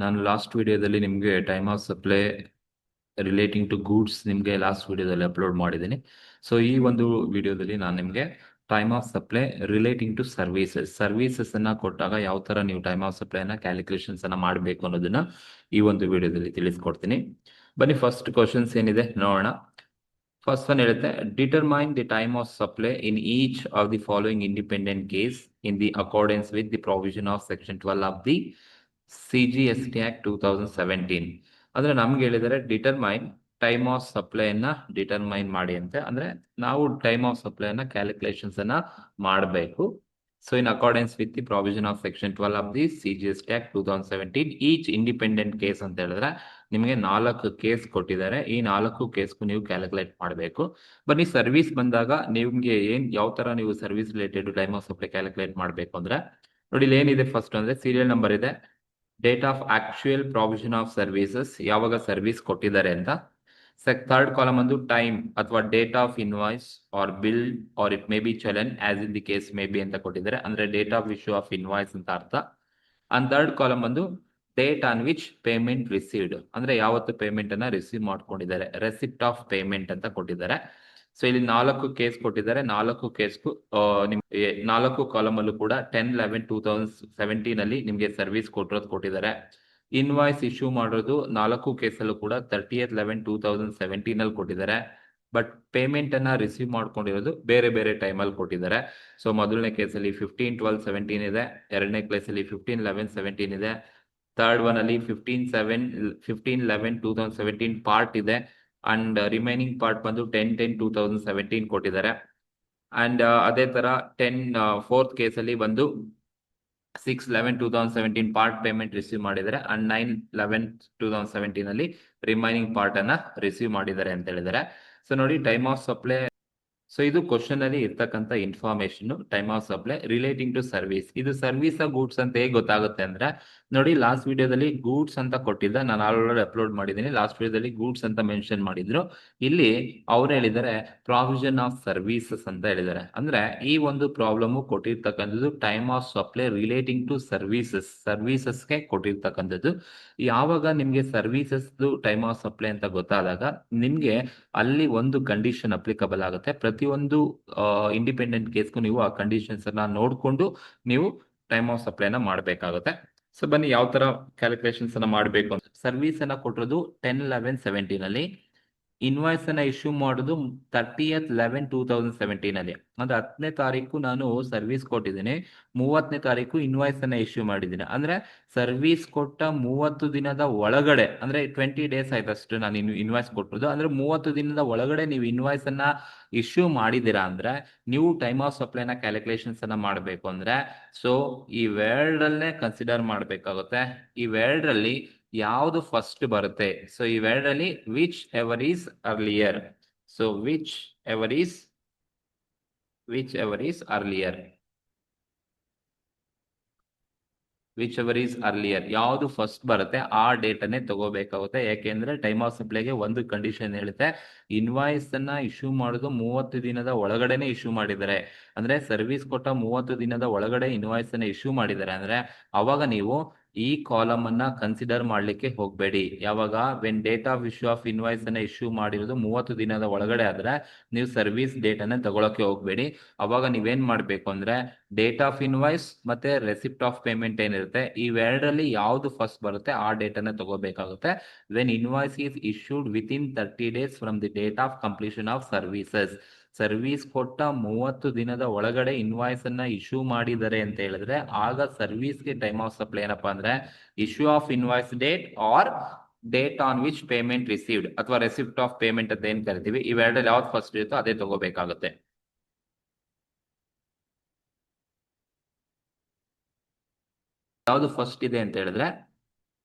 ನಾನು ಲಾಸ್ಟ್ ವಿಡಿಯೋದಲ್ಲಿ ನಿಮಗೆ time of supply relating to goods ನಿಮಗೆ ಲಾಸ್ಟ್ ವಿಡಿಯೋದಲ್ಲಿ ಅಪ್ಲೋಡ್ ಮಾಡಿದ್ದೀನಿ. ಸೊ ಈ ಒಂದು ವಿಡಿಯೋದಲ್ಲಿ ನಾನು ನಿಮಗೆ time of supply relating to services ಅನ್ನ ಕೊಟ್ಟಾಗ ಯಾವ ತರ ನೀವು ಟೈಮ್ ಆಫ್ ಸಪ್ಲೈನ ಕ್ಯಾಲ್ಕುಲೇಷನ್ಸ್ ಅನ್ನ ಮಾಡಬೇಕು ಅನ್ನೋದನ್ನ ಈ ಒಂದು ವಿಡಿಯೋದಲ್ಲಿ ತಿಳಿಸ್ಕೊಡ್ತೀನಿ. ಬನ್ನಿ ಫಸ್ಟ್ ಕ್ವಶನ್ಸ್ ಏನಿದೆ ನೋಡೋಣ. ಫಸ್ಟ್ ಒನ್ ಹೇಳುತ್ತೆ, determine the time of supply in each of the following independent case in the accordance with the provision of section 12 of the CGST act 2017. ಅಂದ್ರೆ ನಮ್ಗೆ ಹೇಳಿದರೆ ಡಿಟರ್ಮೈನ್ ಟೈಮ್ ಆಫ್ ಸಪ್ಲೈ ಅನ್ನ determine ಮಾಡಿ ಅಂತೆ. ಅಂದ್ರೆ ನಾವು time of supply ಅನ್ನ calculations ಅನ್ನ ಮಾಡಬೇಕು. So in accordance with the provision of section 12 of the CGST act 2017, each independent case ಅಂತ ಹೇಳಿದ್ರೆ ನಿಮಗೆ 4 ಕೇಸ್ ಕೊಟ್ಟಿದ್ದಾರೆ. ಈ 4 ಕೇಸ್ಗೂ ನೀವು ಕ್ಯಾಲ್ಕುಲೇಟ್ ಮಾಡಬೇಕು. ಬನ್ನಿ ಸರ್ವಿಸ್ ಬಂದಾಗ ನಿಮ್ಗೆ ಯಾವ ತರ ನೀವು service related time of supply calculate ಮಾಡಬೇಕು ಅಂದ್ರೆ ನೋಡಿ, ಇಲ್ಲಿ ಏನಿದೆ ಫಸ್ಟ್ ಅಂದ್ರೆ ಸೀರಿಯಲ್ ನಂಬರ್ ಇದೆ, date of actual provision of services, ಯಾವಾಗ ಸರ್ವಿಸ್ ಕೊಟ್ಟಿದ್ದಾರೆ ಅಂತ. ಥರ್ಡ್ ಕಾಲಮ್ ಒಂದು ಟೈಮ್ ಅಥವಾ date of invoice or bill or it may be challan as in the case may be ಅಂತ ಕೊಟ್ಟಿದ್ದಾರೆ, ಅಂದ್ರೆ date of issue of invoice ಅಂತ ಅರ್ಥ. ಅಂಡ್ ಥರ್ಡ್ ಕಾಲಮ್ ಒಂದು date on which payment received, ಅಂದ್ರೆ ಯಾವತ್ತು ಪೇಮೆಂಟ್ ಅನ್ನ ರಿಸೀವ್ ಮಾಡ್ಕೊಂಡಿದ್ದಾರೆ, ರೆಸಿಪ್ಟ್ ಆಫ್ ಪೇಮೆಂಟ್ ಅಂತ ಕೊಟ್ಟಿದ್ದಾರೆ. ಸೊ ಇಲ್ಲಿ 4 ಕೇಸ್ ಕೊಟ್ಟಿದ್ದಾರೆ. 4 ಕೇಸ್ಗೂ ನಿಮ್ಗೆ 4 ಕಾಲಮ್ ಅಲ್ಲೂ ಕೂಡ 10/11/2017 ಅಲ್ಲಿ ನಿಮ್ಗೆ ಸರ್ವಿಸ್ ಕೊಟ್ಟಿದ್ದಾರೆ. ಇನ್ವಾಯ್ಸ್ ಇಶ್ಯೂ ಮಾಡೋದು 4 ಕೇಸಲ್ಲೂ ಕೂಡ 30/11/2017 ಅಲ್ಲಿ ಕೊಟ್ಟಿದ್ದಾರೆ. ಬಟ್ ಪೇಮೆಂಟ್ ಅನ್ನ ರಿಸೀವ್ ಮಾಡ್ಕೊಂಡಿರೋದು ಬೇರೆ ಬೇರೆ ಟೈಮ್ ಅಲ್ಲಿ ಕೊಟ್ಟಿದ್ದಾರೆ. ಸೊ ಮೊದಲನೇ ಕೇಸಲ್ಲಿ 15/12/17 ಇದೆ, ಎರಡನೇ ಕೇಸಲ್ಲಿ 15/11/17 ಇದೆ, ಥರ್ಡ್ ಒನ್ ಅಲ್ಲಿ 15/11/2017 ಪಾರ್ಟ್ ಇದೆ, ಅಂಡ್ ರಿಮೈನಿಂಗ್ ಪಾರ್ಟ್ ಬಂದು 10/10/2017 ಕೊಟ್ಟಿದ್ದಾರೆ. ಅಂಡ್ ಅದೇ ತರ ಫೋರ್ತ್ ಕೇಸಲ್ಲಿ ಬಂದು 6/11/2017 ಪಾರ್ಟ್ ಪೇಮೆಂಟ್ ರಿಸೀವ್ ಮಾಡಿದ್ದಾರೆ, ಅಂಡ್ 9/11/2017 ಅಲ್ಲಿ ರಿಮೈನಿಂಗ್ ಪಾರ್ಟ್ ಅನ್ನ ರಿಸೀವ್ ಮಾಡಿದ್ದಾರೆ ಅಂತ ಹೇಳಿದ್ದಾರೆ. ಸೊ ನೋಡಿ, ಟೈಮ್ ಆಫ್ ಸಪ್ಲೈ, ಸೊ ಇದು ಕ್ವಶನ್ ಅಲ್ಲಿ ಇರ್ತಕ್ಕಂಥ information time of supply relating to service. ಇದು ಸರ್ವಿಸ್ ಗೂಡ್ಸ್ ಅಂತ ಹೇಗೆ ಗೊತ್ತಾಗುತ್ತೆ ಅಂದ್ರೆ ನೋಡಿ, ಲಾಸ್ಟ್ ವಿಡಿಯೋದಲ್ಲಿ ಗೂಡ್ಸ್ ಅಂತ ಕೊಟ್ಟಿದ್ದ, ನಾನು ಆಲ್ರೆಡಿ ಅಪ್ಲೋಡ್ ಮಾಡಿದ್ದೀನಿ. ಲಾಸ್ಟ್ ವಿಡಿಯೋದಲ್ಲಿ ಗೂಡ್ಸ್ ಅಂತ ಮೆನ್ಷನ್ ಮಾಡಿದ್ರು. ಇಲ್ಲಿ ಅವ್ರು ಹೇಳಿದ್ದಾರೆ ಪ್ರಾವಿಷನ್ ಆಫ್ ಸರ್ವಿಸಸ್ ಅಂತ ಹೇಳಿದ್ದಾರೆ. ಅಂದ್ರೆ ಈ ಒಂದು ಪ್ರಾಬ್ಲಮ್ ಕೊಟ್ಟಿರ್ತಕ್ಕಂಥದ್ದು time of supply relating to ಸರ್ವಿಸಸ್ಗೆ ಕೊಟ್ಟಿರ್ತಕ್ಕಂಥದ್ದು. ಯಾವಾಗ ನಿಮ್ಗೆ ಸರ್ವಿಸಸ್ ಟೈಮ್ ಆಫ್ ಸಪ್ಲೈ ಅಂತ ಗೊತ್ತಾದಾಗ ನಿಮ್ಗೆ ಅಲ್ಲಿ ಒಂದು ಕಂಡೀಷನ್ ಅಪ್ಲಿಕಬಲ್ ಆಗುತ್ತೆ. ಪ್ರತಿಯೊಂದು ಇಂಡಿಪೆಂಡೆಂಟ್ ಕೇಸ್ಗೂ ನೀವು ಆ ಕಂಡೀಷನ್ಸ್ ಅನ್ನ ನೋಡ್ಕೊಂಡು ನೀವು ಟೈಮ್ ಆಫ್ ಸಪ್ಲೈನ ಮಾಡಬೇಕಾಗುತ್ತೆ. ಸೊ ಬನ್ನಿ ಯಾವ ತರ ಕ್ಯಾಲ್ಕುಲೇಷನ್ಸ್ ಅನ್ನ ಮಾಡಬೇಕು ಅಂತ. ಸರ್ವಿಸ್ ಅನ್ನ ಕೊಟ್ಟಿರೋದು 10/11/17 ಅಲ್ಲಿ, ಇನ್ವಾಯ್ಸ್ ಅನ್ನ ಇಶ್ಯೂ ಮಾಡೋದು 30/11/2017 ಅಲ್ಲಿ. ಅಂದ್ರೆ 10ನೇ ತಾರೀಕು ನಾನು ಸರ್ವಿಸ್ ಕೊಟ್ಟಿದ್ದೀನಿ, 30ನೇ ತಾರೀಕು ಇನ್ವಾಯ್ಸ್ ಅನ್ನ ಇಶ್ಯೂ ಮಾಡಿದ್ದೀನಿ. ಅಂದ್ರೆ ಸರ್ವಿಸ್ ಕೊಟ್ಟ 30 ದಿನದ ಒಳಗಡೆ, ಅಂದ್ರೆ 20 ಡೇಸ್ ಆಯ್ತು ಅಷ್ಟು ನಾನು ಇನ್ವಾಯ್ಸ್ ಕೊಟ್ಟಿರೋದು. ಅಂದ್ರೆ 30 ದಿನದ ಒಳಗಡೆ ನೀವು ಇನ್ವಾಯ್ಸ್ ಅನ್ನ ಇಶ್ಯೂ ಮಾಡಿದಿರಾ ಅಂದ್ರೆ ನೀವು ಟೈಮ್ ಆಫ್ ಸಪ್ಲೈನ ಕ್ಯಾಲ್ಕುಲೇಷನ್ಸ್ ಅನ್ನ ಮಾಡಬೇಕು. ಅಂದ್ರೆ ಸೊ ಈ ವೇರ್ಡಲ್ಲೇ ಕನ್ಸಿಡರ್ ಮಾಡಬೇಕಾಗುತ್ತೆ. ಈ ವೇರ್ಡ್ರಲ್ಲಿ ಯಾವುದು ಫಸ್ಟ್ ಬರುತ್ತೆ. ಸೊ ಈ ವೇರ್ಡಲ್ಲಿ whichever is earlier. So whichever is earlier, whichever is earlier ಯಾವುದು ಫಸ್ಟ್ ಬರುತ್ತೆ ಆ ಡೇಟ್ ಅನ್ನೇ ತಗೋಬೇಕಾಗುತ್ತೆ. ಯಾಕೆಂದ್ರೆ ಟೈಮ್ ಆಫ್ ಸಪ್ಲೈಗೆ ಒಂದು ಕಂಡೀಷನ್ ಹೇಳುತ್ತೆ, ಇನ್ವಾಯ್ಸ್ ಅನ್ನ ಇಶ್ಯೂ ಮಾಡೋದು 30 ದಿನದ ಒಳಗಡೆನೆ ಇಶ್ಯೂ ಮಾಡಿದ್ದಾರೆ. ಅಂದ್ರೆ ಸರ್ವಿಸ್ ಕೊಟ್ಟ 30 ದಿನದ ಒಳಗಡೆ ಇನ್ವಾಯ್ಸ್ ಅನ್ನ ಇಶ್ಯೂ ಮಾಡಿದ್ದಾರೆ ಅಂದ್ರೆ ಅವಾಗ ನೀವು ಈ ಕಾಲಮ್ ಅನ್ನ ಕನ್ಸಿಡರ್ ಮಾಡ್ಲಿಕ್ಕೆ ಹೋಗ್ಬೇಡಿ. ಯಾವಾಗ when date of issue of invoice ಅನ್ನ ಇಶ್ಯೂ ಮಾಡಿರೋದು 30 ದಿನದ ಒಳಗಡೆ ಆದ್ರೆ ನೀವು ಸರ್ವಿಸ್ ಡೇಟ್ ಅನ್ನ ತಗೊಳಕ್ಕೆ ಹೋಗ್ಬೇಡಿ. ಅವಾಗ ನೀವೇನ್ ಮಾಡ್ಬೇಕು ಅಂದ್ರೆ ಡೇಟ್ ಆಫ್ ಇನ್ವಾಯ್ಸ್ ಮತ್ತೆ ರೆಸಿಪ್ಟ್ ಆಫ್ ಪೇಮೆಂಟ್ ಏನಿರುತ್ತೆ ಈ ಎರಡರಲ್ಲಿ ಯಾವ್ದು ಫಸ್ಟ್ ಬರುತ್ತೆ ಆ ಡೇಟ್ ಅನ್ನ ತಗೋಬೇಕಾಗುತ್ತೆ. When invoice is issued within 30 days from the date of completion of services. Service ಕೊಟ್ಟ 30 ದಿನದ ಒಳಗಡೆ ಇನ್ವಾಯ್ಸ್ ಅನ್ನ ಇಶ್ಯೂ ಮಾಡಿದ್ದಾರೆ ಅಂತ ಹೇಳಿದ್ರೆ ಆಗ ಸರ್ವಿಸ್ಗೆ ಟೈಮ್ ಆಫ್ ಸಪ್ಲೈ ಏನಪ್ಪಾ ಅಂದ್ರೆ issue of invoice date or date on which payment received ಅಥವಾ ರೆಸಿಪ್ಟ್ ಆಫ್ ಪೇಮೆಂಟ್ ಅಂತ ಏನ್ ಕರಿತೀವಿ, ಇವೆರಡರಲ್ಲಿ ಯಾವ್ದು ಫಸ್ಟ್ ಇರುತ್ತೋ ಅದೇ ತಗೋಬೇಕಾಗುತ್ತೆ. ಯಾವುದು ಫಸ್ಟ್ ಇದೆ ಅಂತ ಹೇಳಿದ್ರೆ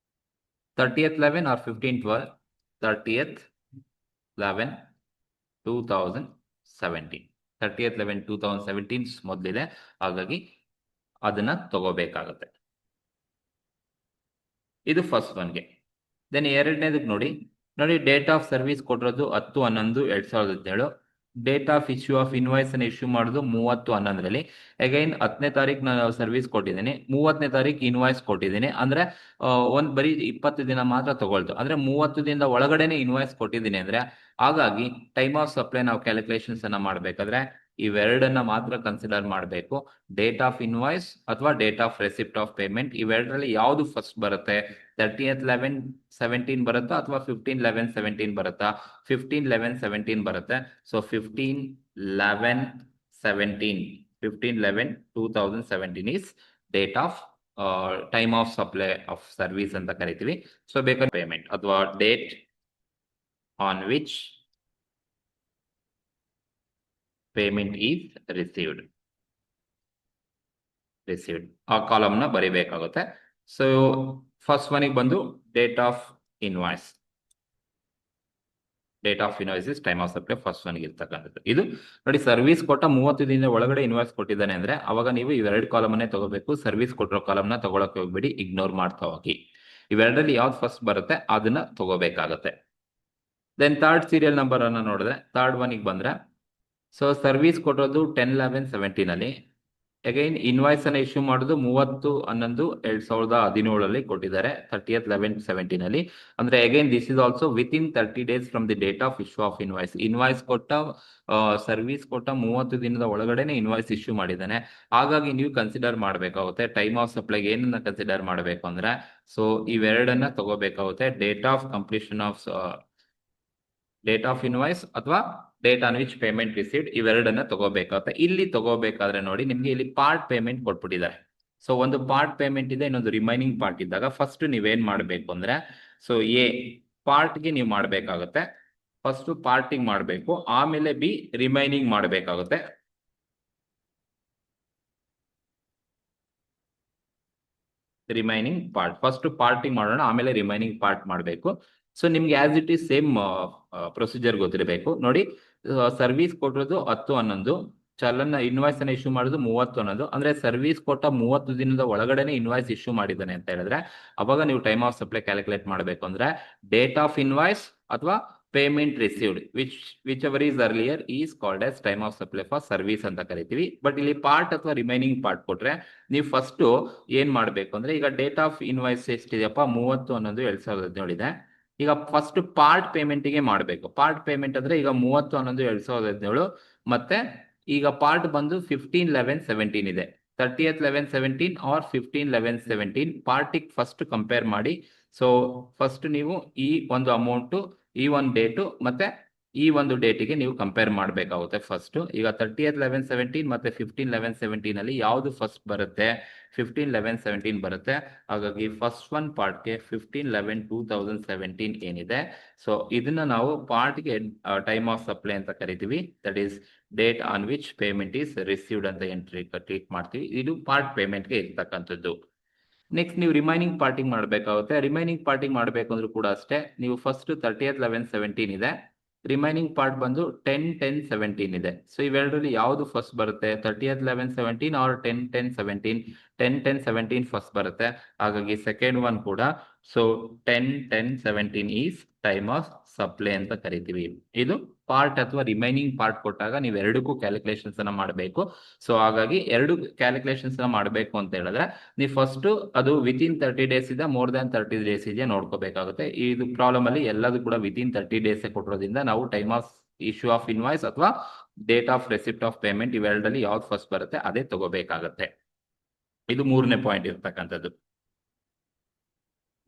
30/11 ಆರ್ 15/12, 30/11/2017, 30/11/2017 ಮೊದಲಿದೆ, ಹಾಗಾಗಿ ಅದನ್ನ ತಗೋಬೇಕಾಗುತ್ತೆ. ಇದು ಫಸ್ಟ್ ಒನ್ಗೆ. ದೆನ್ ಎರಡನೇದಕ್ಕೆ ನೋಡಿ ಡೇಟ್ ಆಫ್ ಸರ್ವಿಸ್ ಕೊಟ್ಟಿರೋದು 10/11/2017, date of issue of invoice ಅನ್ನು ಇಶ್ಯೂ ಮಾಡೋದು 30/11 ಅಗೈನ್ 10ನೇ ತಾರೀಕು ನಾನು ಸರ್ವಿಸ್ ಕೊಟ್ಟಿದ್ದೀನಿ, 30ನೇ ತಾರೀಕು ಇನ್ವಾಯ್ಸ್ ಕೊಟ್ಟಿದ್ದೀನಿ, ಅಂದ್ರೆ ಒಂದ್ ಬರೀ 20 ದಿನ ಮಾತ್ರ ತಗೊಳ್ತು, ಅಂದ್ರೆ 30 ದಿನದ ಒಳಗಡೆನೆ ಇನ್ವಾಯ್ಸ್ ಕೊಟ್ಟಿದ್ದೀನಿ ಅಂದ್ರೆ, ಹಾಗಾಗಿ ಟೈಮ್ ಆಫ್ ಸಪ್ಲೈ ನಾವು ಕ್ಯಾಲ್ಕುಲೇಷನ್ಸ್ ಅನ್ನ ಮಾಡ್ಬೇಕಾದ್ರೆ ಇವೆರಡನ್ನ ಮಾತ್ರ ಕನ್ಸಿಡರ್ ಮಾಡಬೇಕು. ಡೇಟ್ ಆಫ್ ಇನ್ವಾಯ್ಸ್ ಅಥವಾ date of receipt of payment, ಇವೆರಡರಲ್ಲಿ ಯಾವ್ದು ಫಸ್ಟ್ ಬರುತ್ತೆ? 30/11/17 ಬರುತ್ತಾ ಅಥವಾ 15/11/17 ಬರುತ್ತಾ? 15/11/17 ಬರುತ್ತೆ. So 15/11/17 is date of time of supply of service ಅಂತ ಕರಿತೀವಿ. ಸೊ ಬೇಕಾದ್ರೆ ಪೇಮೆಂಟ್ ಅಥವಾ date on which payment is received ಆ ಕಾಲಮ್ ನ ಬರಿಬೇಕಾಗುತ್ತೆ. ಸೊ ಫಸ್ಟ್ ಒನ್ಗೆ ಬಂದು date of invoice. Date of invoice is time of supply first ಒನ್ಗೆ ಇರ್ತಕ್ಕಂಥದ್ದು. ಇದು ನೋಡಿ, ಸರ್ವಿಸ್ ಕೊಟ್ಟ 30 ದಿನದ ಒಳಗಡೆ ಇನ್ವಾಯ್ಸ್ ಕೊಟ್ಟಿದ್ದಾನೆ ಅಂದ್ರೆ ಅವಾಗ ನೀವು ಇವೆರಡು ಕಾಲಮ್ ಅನ್ನೇ ತಗೋಬೇಕು. ಸರ್ವಿಸ್ ಕೊಟ್ಟಿರೋ ಕಾಲಮ್ ನ ತಗೊಳಕ್ಕೆ ಹೋಗ್ಬೇಡಿ, ಇಗ್ನೋರ್ ಮಾಡ್ತಾ ಹೋಗಿ. ಇವೆರಡರಲ್ಲಿ ಯಾವ್ದು ಫಸ್ಟ್ ಬರುತ್ತೆ ಅದನ್ನ ತಗೋಬೇಕಾಗತ್ತೆ. ದೆನ್ ಥರ್ಡ್ ಸೀರಿಯಲ್ ನಂಬರ್ ಅನ್ನ ನೋಡಿದ್ರೆ ಥರ್ಡ್ ಒನ್ಗೆ ಬಂದ್ರೆ, ಸೊ ಸರ್ವಿಸ್ ಕೊಟ್ಟೋದು 10/11/17 ಅಲ್ಲಿ. ಅಗೈನ್ ಇನ್ವಾಯ್ಸ್ ಅನ್ನ ಇಶ್ಯೂ ಮಾಡೋದು 30/11/2017 ಕೊಟ್ಟಿದ್ದಾರೆ, 30/11/17 ಅಲ್ಲಿ. ಅಂದ್ರೆ again this is also with in 30 days from the date of issue of invoice. Invoice ಕೊಟ್ಟ ಸರ್ವಿಸ್ ಕೊಟ್ಟ 30 ದಿನದ ಒಳಗಡೆನೆ ಇನ್ವಾಯ್ಸ್ ಇಶ್ಯೂ ಮಾಡಿದ್ದಾನೆ. ಹಾಗಾಗಿ ನೀವು ಕನ್ಸಿಡರ್ ಮಾಡಬೇಕಾಗುತ್ತೆ ಟೈಮ್ ಆಫ್ ಸಪ್ಲೈಗೆ ಏನನ್ನ ಕನ್ಸಿಡರ್ ಮಾಡಬೇಕು ಅಂದ್ರೆ, ಸೊ ಇವೆರಡನ್ನ ತಗೋಬೇಕಾಗುತ್ತೆ. Date of completion of date of invoice ಅಥವಾ date on which payment received, ಇವೆರಡನ್ನ ತಗೋಬೇಕಾಗುತ್ತೆ. ಇಲ್ಲಿ ತಗೋಬೇಕಾದ್ರೆ ನೋಡಿ, ನಿಮ್ಗೆ ಇಲ್ಲಿ ಪಾರ್ಟ್ ಪೇಮೆಂಟ್ ಕೊಟ್ಬಿಟ್ಟಿದ್ದಾರೆ. ಸೊ ಒಂದು ಪಾರ್ಟ್ ಪೇಮೆಂಟ್ ಇದೆ, ಇನ್ನೊಂದು ರಿಮೈನಿಂಗ್ ಪಾರ್ಟ್ ಇದ್ದಾಗ ಫಸ್ಟ್ ನೀವೇನ್ ಮಾಡ್ಬೇಕು ಅಂದ್ರೆ, ಸೊ ಎ ಪಾರ್ಟ್ಗೆ ನೀವು ಮಾಡ್ಬೇಕಾಗುತ್ತೆ. ಫಸ್ಟ್ ಪಾರ್ಟಿಂಗ್ ಮಾಡಬೇಕು, ಆಮೇಲೆ ಬಿ ರಿಮೈನಿಂಗ್ ಮಾಡಬೇಕಾಗುತ್ತೆ. ರಿಮೈನಿಂಗ್ ಪಾರ್ಟ್ ಫಸ್ಟ್ ಪಾರ್ಟಿಂಗ್ ಮಾಡೋಣ, ಆಮೇಲೆ ರಿಮೈನಿಂಗ್ ಪಾರ್ಟ್ ಮಾಡಬೇಕು. ಸೊ ನಿಮ್ಗೆ as it is same procedure ಗೊತ್ತಿರಬೇಕು. ನೋಡಿ, ಸರ್ವಿಸ್ ಕೊಟ್ಟಿರೋದು 10/11, ಚಲನ ಇನ್ವಾಯ್ಸ್ ಅನ್ನ ಇಶ್ಯೂ ಮಾಡೋದು 30/11, ಅಂದ್ರೆ ಸರ್ವಿಸ್ ಕೊಟ್ಟ 30 ದಿನದ ಒಳಗಡೆನೆ ಇನ್ವಾಯ್ಸ್ ಇಶ್ಯೂ ಮಾಡಿದ್ದಾನೆ ಅಂತ ಹೇಳಿದ್ರೆ ಅವಾಗ ನೀವು ಟೈಮ್ ಆಫ್ ಸಪ್ಲೈ ಕ್ಯಾಲ್ಕುಲೇಟ್ ಮಾಡಬೇಕು. ಅಂದ್ರೆ ಡೇಟ್ ಆಫ್ ಇನ್ವಾಯ್ಸ್ ಅಥವಾ payment received which ever is earlier is called as time of supply for service ಅಂತ ಕರಿತೀವಿ. ಬಟ್ ಇಲ್ಲಿ ಪಾರ್ಟ್ ಅಥವಾ ರಿಮೈನಿಂಗ್ ಪಾರ್ಟ್ ಕೊಟ್ರೆ ನೀವು ಫಸ್ಟ್ ಏನ್ ಮಾಡ್ಬೇಕು ಅಂದ್ರೆ, ಈಗ ಡೇಟ್ ಆಫ್ ಇನ್ವಾಯ್ಸ್ ಎಷ್ಟಿದೆಯಪ್ಪ? 30/11/2017 ಇದೆ. ಈಗ ಫಸ್ಟ್ ಪಾರ್ಟ್ ಪೇಮೆಂಟ್ಗೆ ಮಾಡಬೇಕು. ಪಾರ್ಟ್ ಪೇಮೆಂಟ್ ಅಂದ್ರೆ ಈಗ 30/11/2017, ಮತ್ತೆ ಈಗ ಪಾರ್ಟ್ ಬಂದು 15/11/17 ಇದೆ. 30/11/17 ಆರ್ 15/11/17 ಪಾರ್ಟಿಗೆ ಫಸ್ಟ್ ಕಂಪೇರ್ ಮಾಡಿ. ಸೊ ಫಸ್ಟ್ ನೀವು ಈ ಒಂದು ಅಮೌಂಟ್, ಈ ಒಂದು ಡೇಟು ಮತ್ತೆ ಈ ಒಂದು ಡೇಟಿಗೆ ನೀವು ಕಂಪೇರ್ ಮಾಡಬೇಕಾಗುತ್ತೆ ಫಸ್ಟ್. ಈಗ 30/11/17 ಮತ್ತೆ 15/11/17 ಅಲ್ಲಿ ಯಾವ್ದು ಫಸ್ಟ್ ಬರುತ್ತೆ? 15/11/17 ಬರುತ್ತೆ. ಹಾಗಾಗಿ ಫಸ್ಟ್ ಒನ್ ಪಾರ್ಟ್ಗೆ 15/11/2017 ಏನಿದೆ, ಸೊ ಇದನ್ನ ನಾವು ಪಾರ್ಟ್ಗೆ ಟೈಮ್ ಆಫ್ ಸಪ್ಲೈ ಅಂತ ಕರಿತೀವಿ. That is date on which payment is received ಅಂತ ಎಂಟ್ರಿ ಕ್ಲಿಕ್ ಮಾಡ್ತೀವಿ. ಇದು ಪಾರ್ಟ್ ಪೇಮೆಂಟ್ಗೆ ಇರ್ತಕ್ಕಂಥದ್ದು. ನೆಕ್ಸ್ಟ್ ನೀವು ರಿಮೈನಿಂಗ್ ಪಾರ್ಟಿಂಗ್ ಮಾಡಬೇಕಾಗುತ್ತೆ. ರಿಮೈನಿಂಗ್ ಪಾರ್ಟಿಂಗ್ ಮಾಡಬೇಕು ಅಂದ್ರೂ ಕೂಡ ಅಷ್ಟೇ, ನೀವು ಫಸ್ಟ್ 30/11/17 ಇದೆ, ರಿಮೈನಿಂಗ್ ಪಾರ್ಟ್ ಬಂದು 10/10/17 ಇದೆ. ಸೊ ಇವೆರಡರಲ್ಲಿ ಯಾವುದು ಫಸ್ಟ್ ಬರುತ್ತೆ? 30/11/17 ಆರ್ 10/10/17? 10/10/17 ಫಸ್ಟ್ ಬರುತ್ತೆ. ಹಾಗಾಗಿ ಸೆಕೆಂಡ್ ಒನ್ ಕೂಡ so 10/10/17 is time of supply ಅಂತ ಕರಿತೀವಿ. ಇದು ಪಾರ್ಟ್ ಅಥವಾ ರಿಮೈನಿಂಗ್ ಪಾರ್ಟ್ ಕೊಟ್ಟಾಗ ನೀವು ಎರಡಕ್ಕೂ ಕ್ಯಾಲ್ಕುಲೇಷನ್ಸ್ ಅನ್ನ ಮಾಡಬೇಕು. ಸೊ ಹಾಗಾಗಿ ಎರಡು ಕ್ಯಾಲ್ಕುಲೇಷನ್ಸ್ ಮಾಡಬೇಕು ಅಂತ ಹೇಳಿದ್ರೆ ನೀವು ಫಸ್ಟ್ ಅದು ವಿತ್ ಇನ್ 30 days ಇದೆ, ಮೋರ್ ದನ್ 30 days ಇದೆಯಾ ನೋಡ್ಕೋಬೇಕಾಗುತ್ತೆ. ಇದು ಪ್ರಾಬ್ಲಮ್ ಅಲ್ಲಿ ಎಲ್ಲದೂ ಕೂಡ ವಿತ್ ಇನ್ 30 days ಕೊಟ್ಟಿರೋದ್ರಿಂದ ನಾವು time of issue of invoice ಅಥವಾ date of receipt of payment ಇವೆರಡರಲ್ಲಿ ಯಾವ್ದು ಫಸ್ಟ್ ಬರುತ್ತೆ ಅದೇ ತಗೋಬೇಕಾಗತ್ತೆ. ಇದು ಮೂರನೇ ಪಾಯಿಂಟ್ ಇರ್ತಕ್ಕಂಥದ್ದು.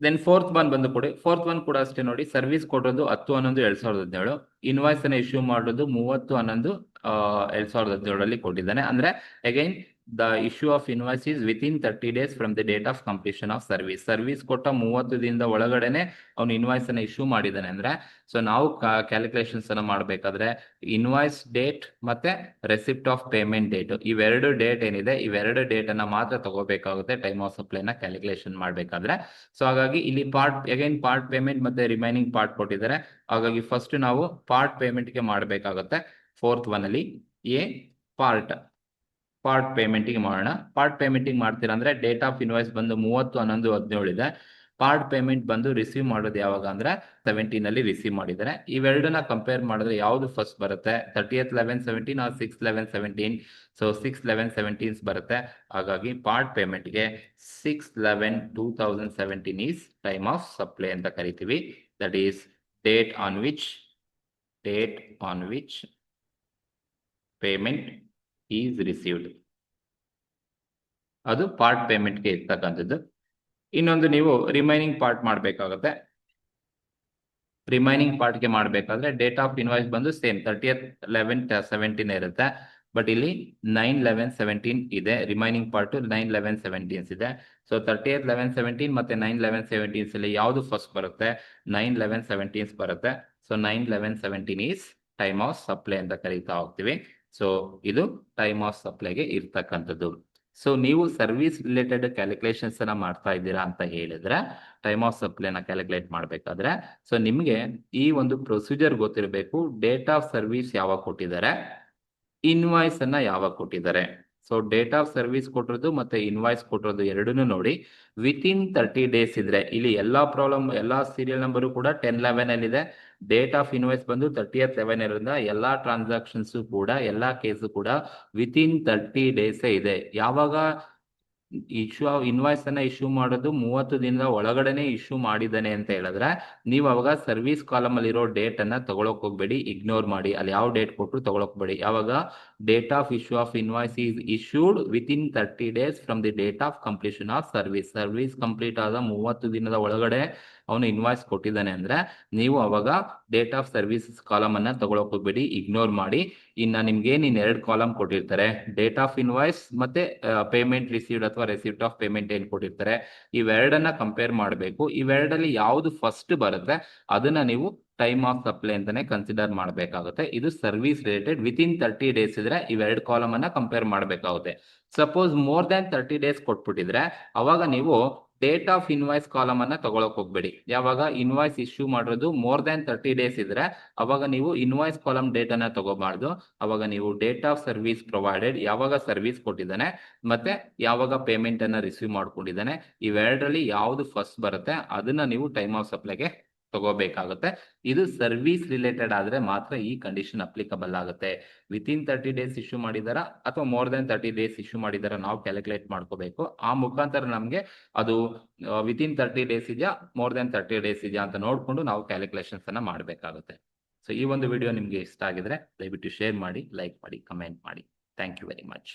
ದೆನ್ ಫೋರ್ತ್ ಒನ್ ಬಂದು ಕೊಡಿ. ಫೋರ್ತ್ ಒನ್ ಕೂಡ ಅಷ್ಟೇ ನೋಡಿ, ಸರ್ವಿಸ್ ಕೊಡೋದು 10/11/2017, ಇನ್ವಾಯ್ಸ್ ಅನ್ನ ಇಶ್ಯೂ ಮಾಡೋದು 30/11/2017 ಕೊಟ್ಟಿದ್ದಾನೆ. ಅಂದ್ರೆ again the issue of invoice is with in 30 days from the date of completion of service. Service ಕೊಟ್ಟ 30 ದಿನದ ಒಳಗಡೆನೆ ಅವನು ಇನ್ವಾಯ್ಸ್ ಅನ್ನ ಇಶ್ಯೂ ಮಾಡಿದ್ದಾನೆ ಅಂದ್ರೆ, ಸೊ ನಾವು ಕ್ಯಾಲ್ಕುಲೇಷನ್ಸ್ ಅನ್ನ ಮಾಡಬೇಕಾದ್ರೆ ಇನ್ವಾಯ್ಸ್ ಡೇಟ್ ಮತ್ತೆ ರೆಸಿಪ್ಟ್ ಆಫ್ ಪೇಮೆಂಟ್ ಡೇಟ್, ಇವೆರಡು ಡೇಟ್ ಏನಿದೆ ಇವೆರಡು ಡೇಟ್ ಅನ್ನ ಮಾತ್ರ ತಗೋಬೇಕಾಗುತ್ತೆ ಟೈಮ್ ಆಫ್ ಸಪ್ಲೈನ ಕ್ಯಾಲ್ಕುಲೇಷನ್ ಮಾಡಬೇಕಾದ್ರೆ. ಸೊ ಹಾಗಾಗಿ ಇಲ್ಲಿ ಪಾರ್ಟ್ ಪೇಮೆಂಟ್ ಮತ್ತೆ ರಿಮೈನಿಂಗ್ ಪಾರ್ಟ್ ಕೊಟ್ಟಿದ್ದಾರೆ. ಹಾಗಾಗಿ ಫಸ್ಟ್ ನಾವು ಪಾರ್ಟ್ ಪೇಮೆಂಟ್ಗೆ ಮಾಡಬೇಕಾಗುತ್ತೆ. ಫೋರ್ತ್ ಒನ್ ಅಲ್ಲಿ ಎ ಪಾರ್ಟ್ ಪೇಮೆಂಟ್ಗೆ ಮಾಡೋಣ. ಪಾರ್ಟ್ ಪೇಮೆಂಟಿಗೆ ಮಾಡ್ತೀರಾ ಅಂದ್ರೆ ಡೇಟ್ ಆಫ್ ಇನ್ವಾಯ್ಸ್ ಬಂದು 30/11/17 ಇದೆ. ಪಾರ್ಟ್ ಪೇಮೆಂಟ್ ಬಂದು ರಿಸೀವ್ ಮಾಡೋದು ಯಾವಾಗ ಅಂದ್ರೆ 17 ಅಲ್ಲಿ ರಿಸೀವ್ ಮಾಡಿದ್ದಾರೆ. ಇವೆರಡನ್ನ ಕಂಪೇರ್ ಮಾಡಿದ್ರೆ ಯಾವ್ದು ಫಸ್ಟ್ ಬರುತ್ತೆ? 30th 11/17 R 6/11/17? ಸೊ 6/11/17 ಬರುತ್ತೆ. ಹಾಗಾಗಿ ಪಾರ್ಟ್ ಪೇಮೆಂಟ್ಗೆ 6/11/2017 ಈಸ್ ಟೈಮ್ ಆಫ್ ಸಪ್ಲೈ ಅಂತ ಕರಿತೀವಿ. That is date on which payment is received. ಅದು ಪಾರ್ಟ್ ಪೇಮೆಂಟ್ಗೆ ಇರ್ತಕ್ಕಂಥದ್ದು. ಇನ್ನೊಂದು ನೀವು ರಿಮೈನಿಂಗ್ ಪಾರ್ಟ್ ಮಾಡಬೇಕಾಗುತ್ತೆ. ರಿಮೈನಿಂಗ್ ಪಾರ್ಟ್ಗೆ ಮಾಡಬೇಕಾದ್ರೆ ಡೇಟ್ ಆಫ್ ಇನ್ವಾಯ್ಸ್ ಬಂದು ಸೇಮ್ 30th 11/17 ಇರುತ್ತೆ. ಬಟ್ ಇಲ್ಲಿ 9/11/17 ಇದೆ. ರಿಮೈನಿಂಗ್ ಪಾರ್ಟ್ 9/11/17 ಇದೆ. ಸೊ 30th 11/17 ಮತ್ತೆ 9/11/17 ಅಲ್ಲಿ ಯಾವುದು ಫಸ್ಟ್ ಬರುತ್ತೆ? 9/11/17 ಬರುತ್ತೆ. So 9/11/17 is time of supply ಅಂತ ಕರೀತಾ ಹೋಗ್ತೀವಿ. ಸೊ ಇದು ಟೈಮ್ ಆಫ್ ಸಪ್ಲೈಗೆ ಇರ್ತಕ್ಕಂಥದ್ದು. ಸೊ ನೀವು ಸರ್ವಿಸ್ ರಿಲೇಟೆಡ್ ಕ್ಯಾಲ್ಕುಲೇಷನ್ಸ್ ಅನ್ನ ಮಾಡ್ತಾ ಇದ್ದೀರಾ ಅಂತ ಹೇಳಿದ್ರೆ ಟೈಮ್ ಆಫ್ ಸಪ್ಲೈನ ಕ್ಯಾಲ್ಕುಲೇಟ್ ಮಾಡಬೇಕಾದ್ರೆ ಸೊ ನಿಮಗೆ ಈ ಒಂದು ಪ್ರೊಸೀಜರ್ ಗೊತ್ತಿರಬೇಕು. ಡೇಟ್ ಆಫ್ ಸರ್ವಿಸ್ ಯಾವಾಗ ಕೊಟ್ಟಿದ್ದಾರೆ, ಇನ್ವಾಯ್ಸ್ ಅನ್ನ ಯಾವಾಗ ಕೊಟ್ಟಿದ್ದಾರೆ. ಸೊ ಡೇಟ್ ಆಫ್ ಸರ್ವಿಸ್ ಕೊಟ್ಟಿರೋದು ಮತ್ತೆ ಇನ್ವಾಯ್ಸ್ ಕೊಟ್ಟಿರೋದು ಎರಡನ್ನೂ ನೋಡಿ. ವಿತಿನ್ 30 ಡೇಸ್ ಇದ್ರೆ ಇಲ್ಲಿ ಎಲ್ಲಾ ಪ್ರಾಬ್ಲಮ್ ಎಲ್ಲಾ ಸೀರಿಯಲ್ ನಂಬರು ಕೂಡ 10/11 ಅಲ್ಲಿ ಇದೆ. ಡೇಟ್ ಆಫ್ ಇನ್ವಾಯ್ಸ್ ಬಂದು 30th 11 ಇರೋದ್ರಿಂದ ಎಲ್ಲಾ ಟ್ರಾನ್ಸಾಕ್ಷನ್ಸ್ ಕೂಡ ಎಲ್ಲಾ ಕೇಸು ಕೂಡ ವಿತಿನ್ 30 ಡೇಸ್ ಇದೆ. ಯಾವಾಗ ಇನ್ವಾಯ್ಸ್ ಅನ್ನ ಇಶ್ಯೂ ಮಾಡೋದು 30 ದಿನದ ಒಳಗಡೆನೆ ಇಶ್ಯೂ ಮಾಡಿದ್ದಾನೆ ಅಂತ ಹೇಳಿದ್ರೆ ನೀವು ಅವಾಗ ಸರ್ವಿಸ್ ಕಾಲಮ್ ಅಲ್ಲಿ ಇರೋ ಡೇಟ್ ಅನ್ನ ತಗೊಳಕ್ ಹೋಗ್ಬೇಡಿ, ಇಗ್ನೋರ್ ಮಾಡಿ. ಅಲ್ಲಿ ಯಾವ ಡೇಟ್ ಕೊಟ್ಟರು ತಗೊಳಕ್ ಬೇಡಿ. ಯಾವಾಗ date of issue of invoice is issued within 30 days from the date of completion of service complete ಆದ 30 ದಿನದ ಒಳಗಡೆ ಅವನು ಇನ್ವಾಯ್ಸ್ ಕೊಟ್ಟಿದ್ದಾನೆ ಅಂದ್ರೆ ನೀವು ಅವಾಗ ಡೇಟ್ ಆಫ್ ಸರ್ವಿಸ್ ಕಾಲಮ್ ಅನ್ನ ತಗೊಳಕ್ ಹೋಗ್ಬೇಡಿ, ಇಗ್ನೋರ್ ಮಾಡಿ. ಇನ್ನ ನಿಮ್ಗೆ ಇನ್ 2 ಕಾಲಮ್ ಕೊಟ್ಟಿರ್ತಾರೆ, ಡೇಟ್ ಆಫ್ ಇನ್ವಾಯ್ಸ್ ಮತ್ತೆ ಪೇಮೆಂಟ್ ರಿಸೀವ್ಡ್ ಅಥವಾ ರೆಸಿಪ್ಟ್ ಆಫ್ ಪೇಮೆಂಟ್ ಏನ್ ಕೊಟ್ಟಿರ್ತಾರೆ ಇವೆರಡನ್ನ ಕಂಪೇರ್ ಮಾಡಬೇಕು. ಇವೆರಡಲ್ಲಿ ಯಾವ್ದು ಫಸ್ಟ್ ಬರುತ್ತೆ ಅದನ್ನ ನೀವು ಟೈಮ್ ಆಫ್ ಸಪ್ಲೈ ಅಂತಾನೆ ಕನ್ಸಿಡರ್ ಮಾಡಬೇಕಾಗುತ್ತೆ. ಇದು ಸರ್ವಿಸ್ ರಿಲೇಟೆಡ್ ವಿತಿನ್ 30 ಡೇಸ್ ಇದ್ರೆ ಇವೆರಡು ಕಾಲಮ್ ಅನ್ನ ಕಂಪೇರ್ ಮಾಡಬೇಕಾಗುತ್ತೆ. ಸಪೋಸ್ ಮೋರ್ ದನ್ 30 ಡೇಸ್ ಕೊಟ್ಬಿಟ್ಟಿದ್ರೆ ಅವಾಗ ನೀವು ಡೇಟ್ ಆಫ್ ಇನ್ವಾಯ್ಸ್ ಕಾಲಮ್ ಅನ್ನ ತಗೊಳಕ್ ಹೋಗ್ಬೇಡಿ. ಯಾವಾಗ ಇನ್ವಾಯ್ಸ್ ಇಶ್ಯೂ ಮಾಡಿರೋದು ಮೋರ್ ದನ್ 30 ಡೇಸ್ ಇದ್ರೆ ಅವಾಗ ನೀವು ಇನ್ವಾಯ್ಸ್ ಕಾಲಮ್ ಡೇಟ್ ಅನ್ನ ತಗೋಬಾರ್ದು. ಅವಾಗ ನೀವು ಡೇಟ್ ಆಫ್ ಸರ್ವಿಸ್ ಪ್ರೊವೈಡೆಡ್, ಯಾವಾಗ ಸರ್ವಿಸ್ ಕೊಟ್ಟಿದ್ದಾನೆ ಮತ್ತೆ ಯಾವಾಗ ಪೇಮೆಂಟ್ ಅನ್ನ ರಿಸೀವ್ ಮಾಡ್ಕೊಂಡಿದ್ದಾನೆ ಇವೆರಡರಲ್ಲಿ ಯಾವ್ದು ಫಸ್ಟ್ ಬರುತ್ತೆ ಅದನ್ನ ನೀವು ಟೈಮ್ ಆಫ್ ಸಪ್ಲೈಗೆ ತಗೋಬೇಕಾಗುತ್ತೆ. ಇದು ಸರ್ವಿಸ್ ರಿಲೇಟೆಡ್ ಆದ್ರೆ ಮಾತ್ರ ಈ ಕಂಡೀಷನ್ ಅಪ್ಲಿಕಬಲ್ ಆಗುತ್ತೆ. ವಿತಿನ್ 30 ಡೇಸ್ ಇಶ್ಯೂ ಮಾಡಿದಾರ ಅಥವಾ ಮೋರ್ ದನ್ 30 ಡೇಸ್ ಇಶ್ಯೂ ಮಾಡಿದಾರ ನಾವು ಕ್ಯಾಲ್ಕುಲೇಟ್ ಮಾಡ್ಕೋಬೇಕು. ಆ ಮುಖಾಂತರ ನಮ್ಗೆ ಅದು ವಿತಿನ್ 30 ಡೇಸ್ ಇದೆಯಾ ಮೋರ್ ದನ್ 30 ಡೇಸ್ ಇದೆಯಾ ಅಂತ ನೋಡ್ಕೊಂಡು ನಾವು ಕ್ಯಾಲ್ಕುಲೇಷನ್ಸ್ ಅನ್ನ ಮಾಡಬೇಕಾಗುತ್ತೆ. ಸೊ ಈ ಒಂದು ವಿಡಿಯೋ ನಿಮ್ಗೆ ಇಷ್ಟ ಆಗಿದ್ರೆ ದಯವಿಟ್ಟು ಶೇರ್ ಮಾಡಿ, ಲೈಕ್ ಮಾಡಿ, ಕಮೆಂಟ್ ಮಾಡಿ. Thank you very much.